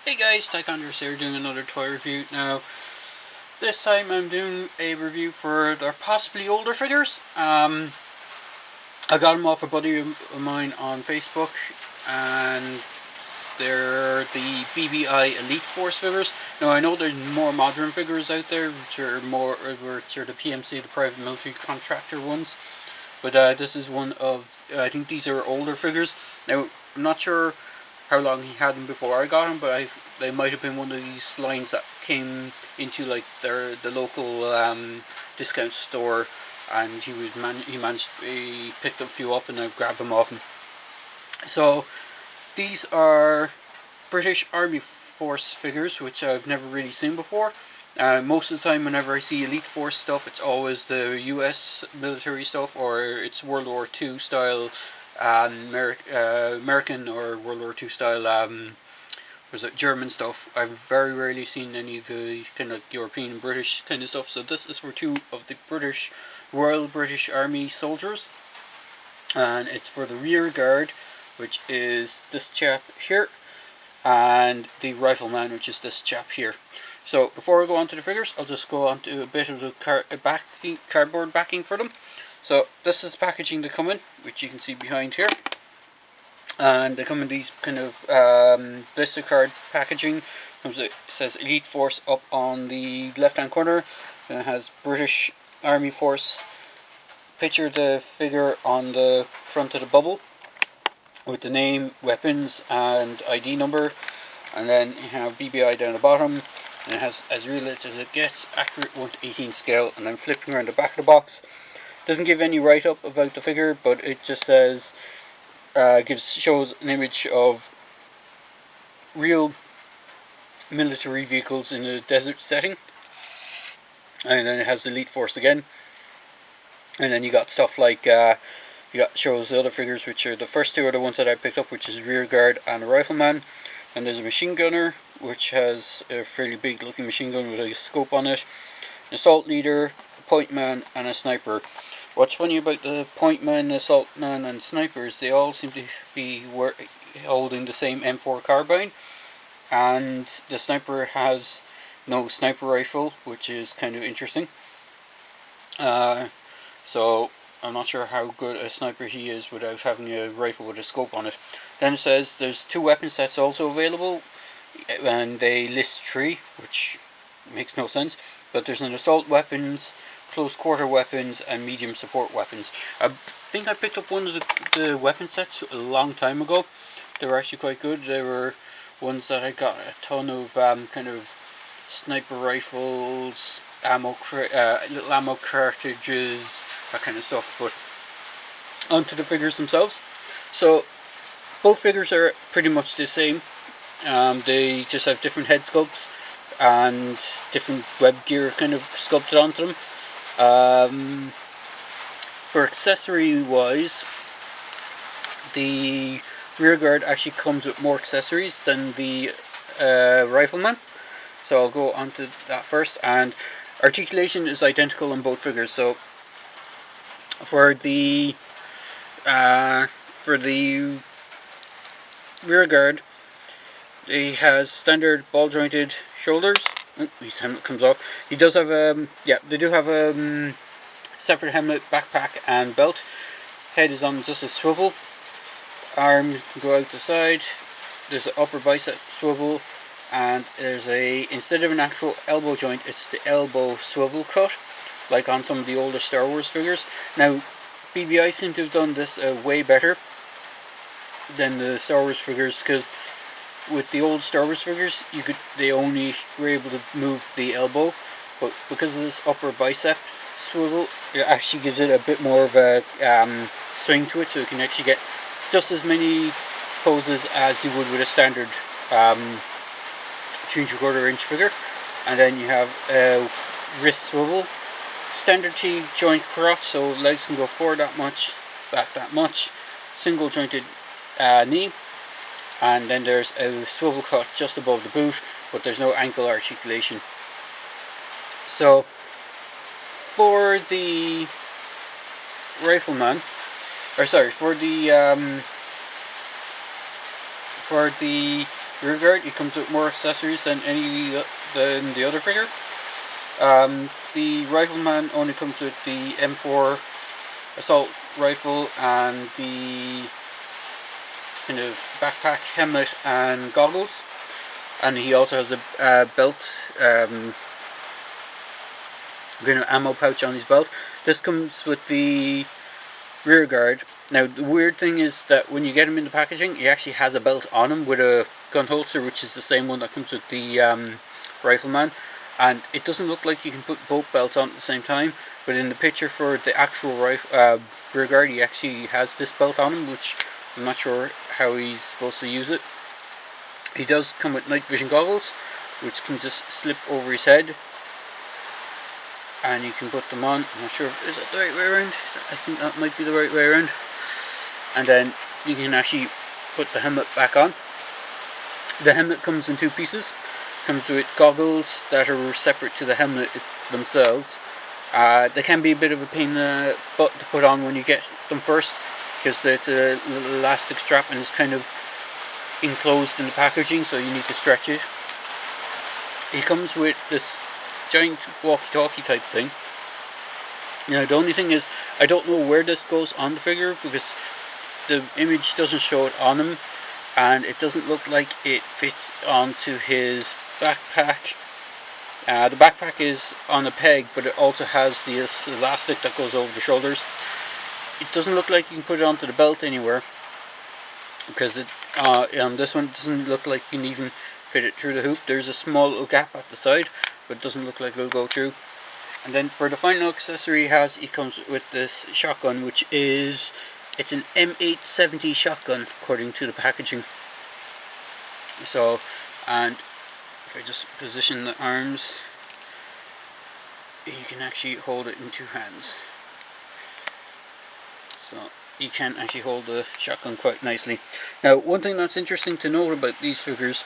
Hey guys, Tychonders here doing another toy review. Now, this time I'm doing a review for their possibly older figures. I got them off a buddy of mine on Facebook, and they're the BBI Elite Force figures. Now I know there's more modern figures out there, which are the PMC, the private military contractor ones. But this is one of, I think these are older figures. Now, I'm not sure how long he had them before I got him, but they might have been one of these lines that came into like the local discount store, and he picked a few up, and I grabbed them off him. So these are British Army Force figures, which I've never really seen before. Most of the time, whenever I see Elite Force stuff, it's always the US military stuff, or it's World War II style American or World War II style was it German stuff. I've very rarely seen any of the kind of European and British kind of stuff. So this is for two of the Royal British Army soldiers, and it's for the rear guard, which is this chap here, and the Rifleman, which is this chap here. So before I go on to the figures, I'll just go on to a bit of the cardboard backing for them. So this is packaging they come in, which you can see behind here, and they come in these kind of blister card packaging. It says Elite Force up on the left hand corner, and it has British Army Force. Picture the figure on the front of the bubble with the name, weapons, and ID number, and then you have BBI down the bottom, and it has as realistic as it gets, accurate 1:18 scale. And then flipping around the back of the box, doesn't give any write up about the figure, but it just says shows an image of real military vehicles in a desert setting, and then it has Elite Force again, and then you got stuff like shows the other figures, which are the first two are the ones that I picked up, which is Rear Guard and a Rifleman. And there's a machine gunner, which has a fairly big looking machine gun with a scope on it, an assault leader, a point man, and a sniper. What's funny about the point man, assault man, and snipers, they all seem to be holding the same M4 carbine, and the sniper has no sniper rifle, which is kind of interesting. So I'm not sure how good a sniper he is without having a rifle with a scope on it. Then it says there's 2 weapon sets also available, and they list 3, which makes no sense. But there's an assault weapons, close quarter weapons, and medium support weapons. I think I picked up one of the weapon sets a long time ago. They were actually quite good. They were ones that I got a ton of kind of sniper rifles, little ammo cartridges, that kind of stuff. But onto the figures themselves. So both figures are pretty much the same. They just have different head sculpts and different web gear kind of sculpted onto them. For accessory wise, the rear guard actually comes with more accessories than the Rifleman. So I'll go on to that first. And articulation is identical on both figures. So for the rear guard, he has standard ball jointed shoulders. His helmet comes off. He does have they do have a separate helmet, backpack, and belt. Head is on just a swivel. Arms go out the side. There's an upper bicep swivel, and there's instead of an actual elbow joint, it's the elbow swivel cut, like on some of the older Star Wars figures. Now, BBI seem to have done this way better than the Star Wars figures, because with the old Star Wars figures, they only were able to move the elbow, but because of this upper bicep swivel, it actually gives it a bit more of a swing to it, so you can actually get just as many poses as you would with a standard 3 3/4 inch figure. And then you have a wrist swivel, standard T joint crotch, so legs can go forward that much, back that much, single jointed knee, and then there's a swivel cut just above the boot, but there's no ankle articulation. So for the Rifleman, for the for the rear guard, it comes with more accessories than than the other figure. The Rifleman only comes with the M4 assault rifle and the kind of backpack, helmet and goggles, and he also has a belt, kind of ammo pouch on his belt. This comes with the rear guard. Now the weird thing is that when you get him in the packaging, he actually has a belt on him with a gun holster, which is the same one that comes with the Rifleman, and it doesn't look like you can put both belts on at the same time, but in the picture for the actual rear guard, he actually has this belt on him, which I'm not sure how he's supposed to use it. He does come with night vision goggles, which can just slip over his head, and you can put them on. I'm not sure, is that the right way around? I think that might be the right way around. And then you can actually put the helmet back on. The helmet comes in two pieces. Comes with goggles that are separate to the helmet themselves. They can be a bit of a pain in the butt to put on when you get them first, because it's a little elastic strap and it's kind of enclosed in the packaging, so you need to stretch it. It comes with this giant walkie-talkie type thing. Now the only thing is, I don't know where this goes on the figure, because the image doesn't show it on him, and it doesn't look like it fits onto his backpack. The backpack is on a peg, but it also has this elastic that goes over the shoulders. It doesn't look like you can put it onto the belt anywhere, because on this one it doesn't look like you can even fit it through the hoop. There's a small little gap at the side, but it doesn't look like it'll go through. And then for the final accessory it comes with this shotgun, which is, it's an M870 shotgun according to the packaging. So, and if I just position the arms, you can actually hold it in two hands. So you can actually hold the shotgun quite nicely. Now, one thing that's interesting to note about these figures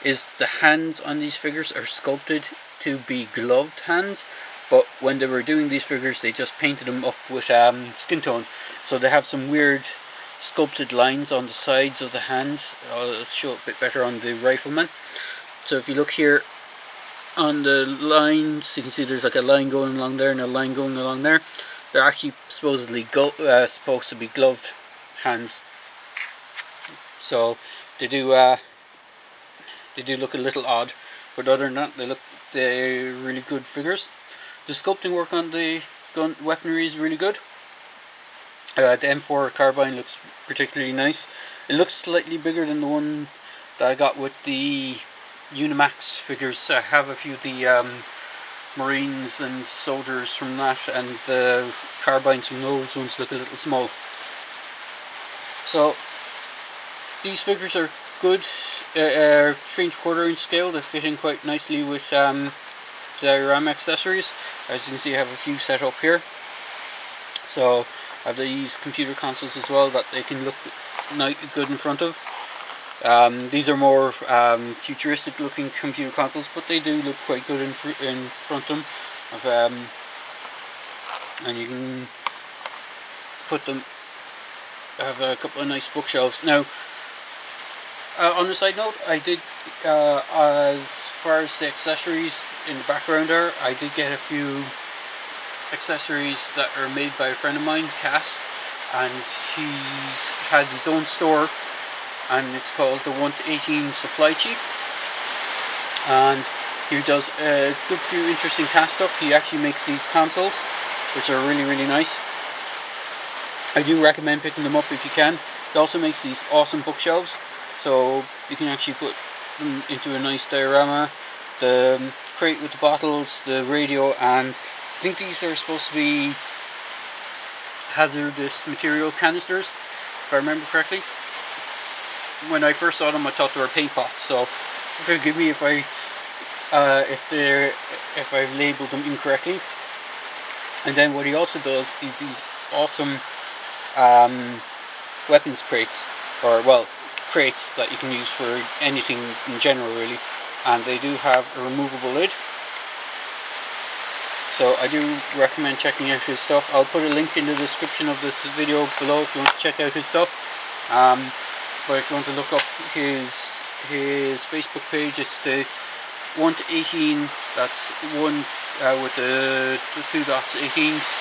is the hands on these figures are sculpted to be gloved hands, but when they were doing these figures they just painted them up with skin tone, so they have some weird sculpted lines on the sides of the hands. I'll show it a bit better on the Rifleman. So if you look here on the lines, you can see there's like a line going along there and a line going along there. They're actually supposedly supposed to be gloved hands, so they do look a little odd, but other than that they're really good figures. The sculpting work on the gun weaponry is really good. The M4 Carbine looks particularly nice. It looks slightly bigger than the one that I got with the Unimax figures. I have a few of the Marines and soldiers from that, and the carbines from those ones look a little small. So these figures are good, 3 3/4 inch scale. They fit in quite nicely with diorama accessories. As you can see, I have a few set up here. So I have these computer consoles as well that they can look good in front of. These are more futuristic looking computer consoles, but they do look quite good in front of them. And you can put them, have a couple of nice bookshelves. Now, on a side note, I did, as far as the accessories in the background there, I did get a few accessories that are made by a friend of mine, Cast, and he has his own store, and it's called the 1-18 Supply Chief, and he does a good few interesting cast stuff. He actually makes these consoles, which are really, really nice. I do recommend picking them up if you can. He also makes these awesome bookshelves, so you can actually put them into a nice diorama. The crate with the bottles, the radio, and I think these are supposed to be hazardous material canisters, if I remember correctly. When I first saw them, I thought they were paint pots, so forgive me if I've labeled them incorrectly. And then what he also does is these awesome weapons crates, or well, crates that you can use for anything in general really, and they do have a removable lid. So I do recommend checking out his stuff. I'll put a link in the description of this video below if you want to check out his stuff. but if you want to look up his Facebook page, it's the 1 to 18. That's 1 with the 2 dots, 18s.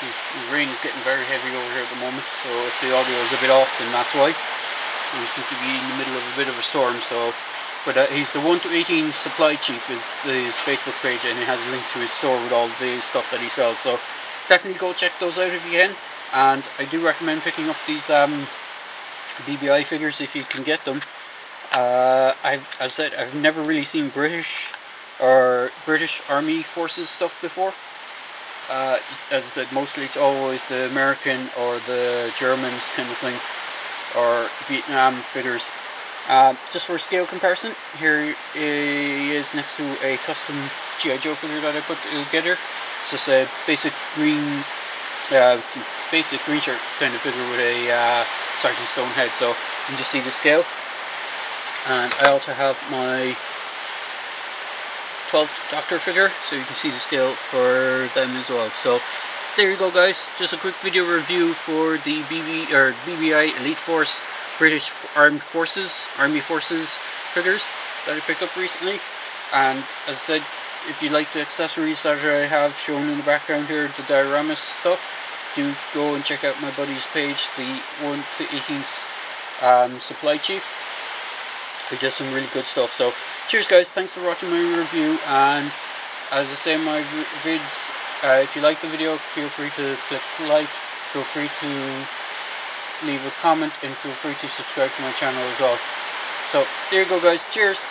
The rain is getting very heavy over here at the moment, so if the audio is a bit off, then that's why. We seem to be in the middle of a bit of a storm, so. But he's the 1 to 18 supply chief is his Facebook page, and it has a link to his store with all the stuff that he sells. So definitely go check those out if you can. And I do recommend picking up these BBI figures if you can get them. I've never really seen British Army Forces stuff before. As I said, mostly it's always the American or the Germans kind of thing, or Vietnam figures. Just for scale comparison, here he is next to a custom G.I. Joe figure that I put together. It's just a basic green shirt kind of figure with a Sergeant Stone head, so you can just see the scale. And I also have my 12th Doctor figure, so you can see the scale for them as well. So there you go, guys. Just a quick video review for the BBI Elite Force British Army Forces figures that I picked up recently. And as I said, if you like the accessories that I have shown in the background here, the dioramas stuff, do go and check out my buddy's page, the 1 to 18th Supply Chief. He does some really good stuff. So cheers, guys, thanks for watching my review, and as I say in my vids, if you like the video, feel free to click like, feel free to leave a comment, and feel free to subscribe to my channel as well. So there you go, guys, cheers.